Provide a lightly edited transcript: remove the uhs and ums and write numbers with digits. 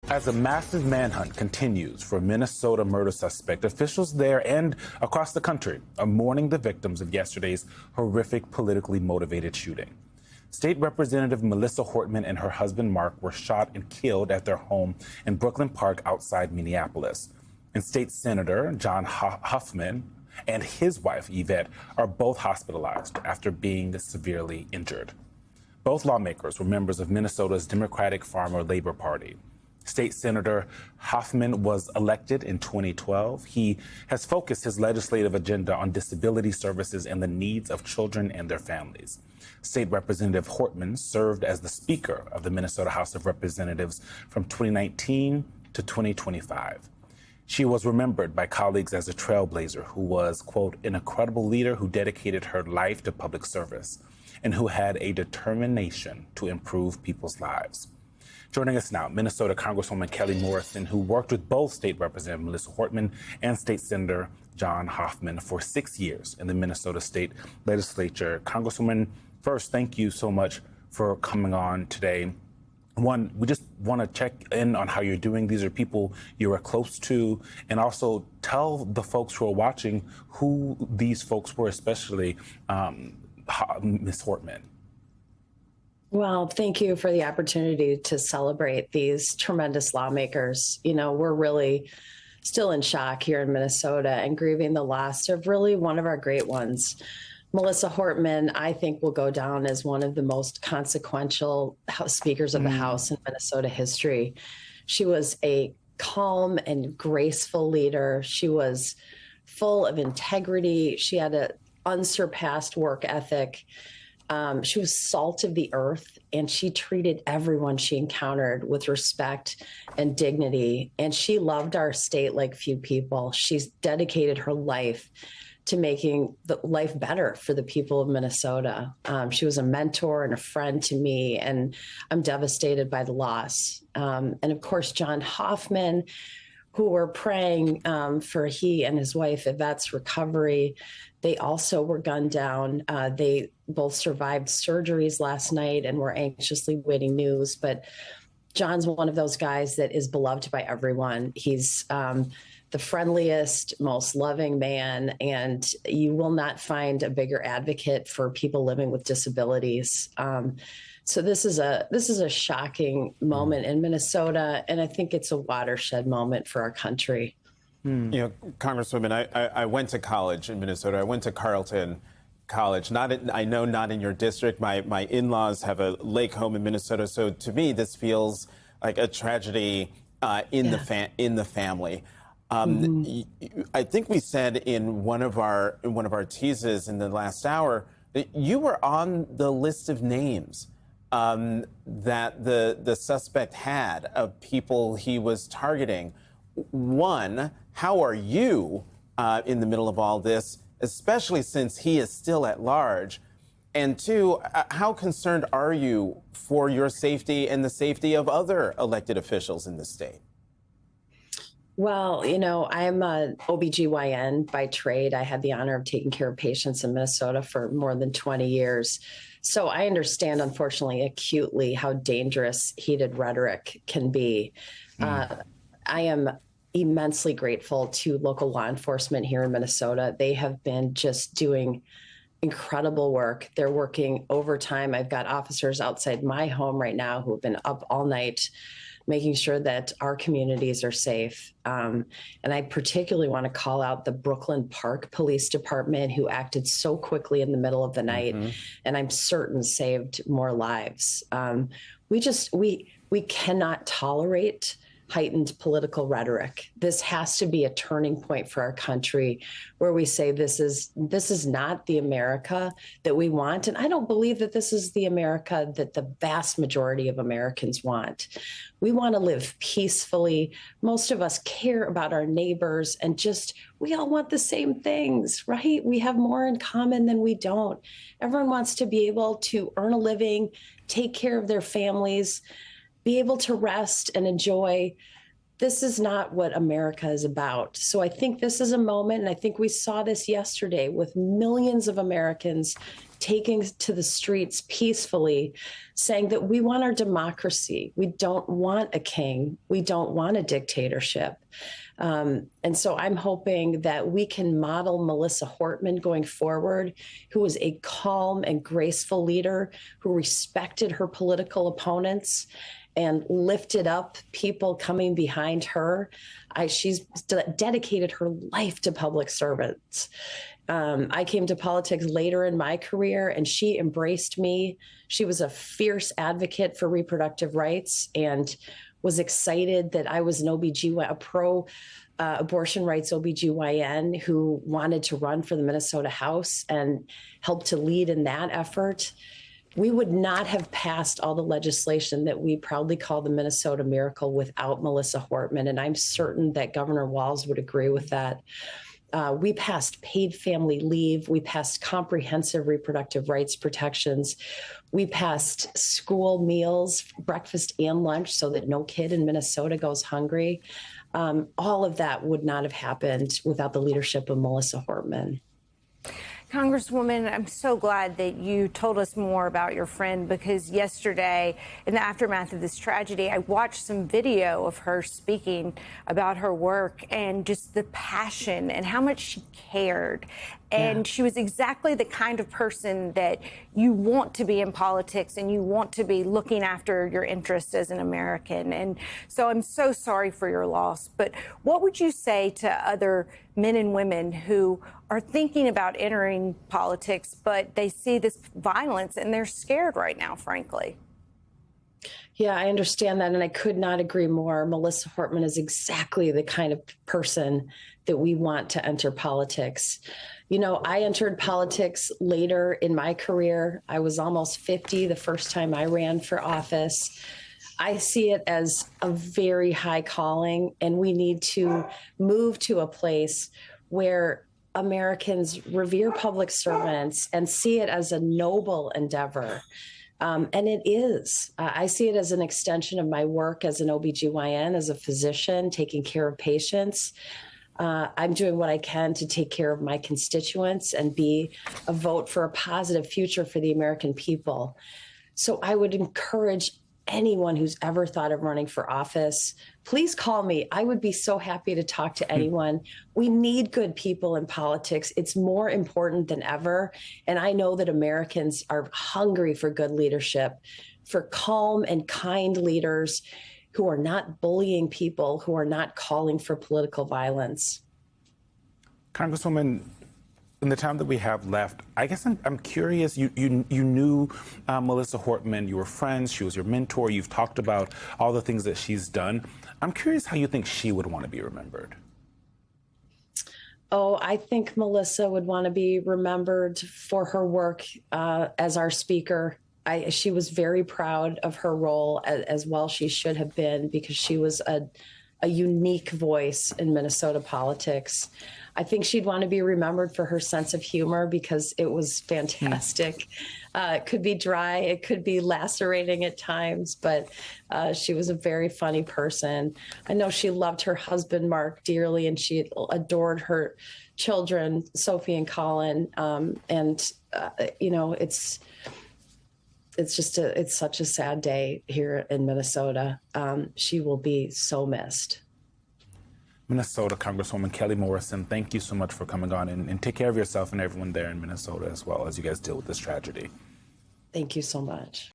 As a massive manhunt continues for a Minnesota murder suspect, officials there and across the country are mourning the victims of yesterday's horrific, politically motivated shooting. State Representative Melissa Hortman and her husband Mark were shot and killed at their home in Brooklyn Park outside Minneapolis. And State Senator John Huffman and his wife Yvette are both hospitalized after being severely injured. Both lawmakers were members of Minnesota's Democratic Farmer Labor Party. State Senator Huffman was elected in 2012. He has focused his legislative agenda on disability services and the needs of children and their families. State Representative Hortman served as the Speaker of the Minnesota House of Representatives from 2019 to 2025. She was remembered by colleagues as a trailblazer who was, quote, an incredible leader who dedicated her life to public service and who had a determination to improve people's lives. Joining us now, Minnesota Congresswoman Kelly Morrison, who worked with both State Representative Melissa Hortman and State Senator John Huffman for 6 years in the Minnesota State Legislature. Congresswoman, first, thank you so much for coming on today. One, we just want to check in on how you're doing. These are people you are close to, and also tell the folks who are watching who these folks were, especially Ms. Hortman. Well, thank you for the opportunity to celebrate these tremendous lawmakers. You know, we're really still in shock here in Minnesota and grieving the loss of really one of our great ones. Melissa Hortman, I think, will go down as one of the most consequential speakers of the House in Minnesota history. She was a calm and graceful leader. She was full of integrity. She had an unsurpassed work ethic. She was salt of the earth, and she treated everyone she encountered with respect and dignity. And she loved our state like few people. She's dedicated her life to making the life better for the people of Minnesota. She was a mentor and a friend to me, and I'm devastated by the loss. And of course, John Huffman, who we're praying for he and his wife Yvette's recovery. They also were gunned down. They both survived surgeries last night and we're anxiously waiting news. But John's one of those guys that is beloved by everyone. He's the friendliest, most loving man, and you will not find a bigger advocate for people living with disabilities. So this is a shocking moment in Minnesota, and I think it's a watershed moment for our country. You know, Congresswoman, I went to college in Minnesota. I went to Carleton College. I know not in your district. My in-laws have a lake home in Minnesota, so to me this feels like a tragedy in the family. I think we said in one of our teases in the last hour that you were on the list of names that the suspect had of people he was targeting. One, how are you in the middle of all this, especially since he is still at large? And two, how concerned are you for your safety and the safety of other elected officials in the state? Well, you know, I'm an OBGYN by trade. I had the honor of taking care of patients in Minnesota for more than 20 years. So I understand, unfortunately, acutely how dangerous heated rhetoric can be. I am immensely grateful to local law enforcement here in Minnesota. They have been just doing incredible work. They're working overtime. I've got officers outside my home right now who have been up all night making sure that our communities are safe. And I particularly want to call out the Brooklyn Park Police Department, who acted so quickly in the middle of the night, and I'm certain saved more lives. We cannot tolerate heightened political rhetoric. This has to be a turning point for our country where we say this is not the America that we want. And I don't believe that this is the America that the vast majority of Americans want. We want to live peacefully. Most of us care about our neighbors and we all want the same things, right? We have more in common than we don't. Everyone wants to be able to earn a living, take care of their families, be able to rest and enjoy. This is not what America is about. So I think this is a moment, and I think we saw this yesterday with millions of Americans taking to the streets peacefully, saying that we want our democracy. We don't want a king. We don't want a dictatorship. And so I'm hoping that we can model Melissa Hortman going forward, who was a calm and graceful leader who respected her political opponents and lifted up people coming behind her. She's dedicated her life to public servants. I came to politics later in my career, and she embraced me. She was a fierce advocate for reproductive rights and was excited that I was an OBGYN, a pro abortion rights OBGYN who wanted to run for the Minnesota House and helped to lead in that effort. We would not have passed all the legislation that we proudly call the Minnesota Miracle without Melissa Hortman, and I'm certain that Governor Walz would agree with that. We passed paid family leave. We passed comprehensive reproductive rights protections. We passed school meals, breakfast and lunch, so that no kid in Minnesota goes hungry. All of that would not have happened without the leadership of Melissa Hortman. Congresswoman, I'm so glad that you told us more about your friend, because yesterday, in the aftermath of this tragedy, I watched some video of her speaking about her work and just the passion and how much she cared. And she was exactly the kind of person that you want to be in politics and you want to be looking after your interests as an American. And so I'm so sorry for your loss. But what would you say to other men and women who are thinking about entering politics, but they see this violence and they're scared right now, frankly? Yeah, I understand that, and I could not agree more. Melissa Hortman is exactly the kind of person that we want to enter politics. You know, I entered politics later in my career. I was almost 50 the first time I ran for office. I see it as a very high calling, and we need to move to a place where Americans revere public servants and see it as a noble endeavor. And it is. I see it as an extension of my work as an OBGYN, as a physician, taking care of patients. I'm doing what I can to take care of my constituents and be a vote for a positive future for the American people. So I would encourage anyone who's ever thought of running for office, please call me. I would be so happy to talk to anyone. We need good people in politics. It's more important than ever. And I know that Americans are hungry for good leadership, for calm and kind leaders who are not bullying people, who are not calling for political violence. Congresswoman, in the time that we have left, I guess I'm curious. You knew Melissa Hortman. You were friends. She was your mentor. You've talked about all the things that she's done. I'm curious how you think she would want to be remembered. Oh, I think Melissa would want to be remembered for her work as our speaker. She was very proud of her role, as well she should have been, because she was a unique voice in Minnesota politics. I think she'd want to be remembered for her sense of humor, because it was fantastic. It could be dry, it could be lacerating at times, but she was a very funny person. I know she loved her husband, Mark, dearly, and she adored her children, Sophie and Colin. You know, it's such a sad day here in Minnesota. She will be so missed. Minnesota Congresswoman Kelly Morrison, thank you so much for coming on, and take care of yourself and everyone there in Minnesota as well as you guys deal with this tragedy. Thank you so much.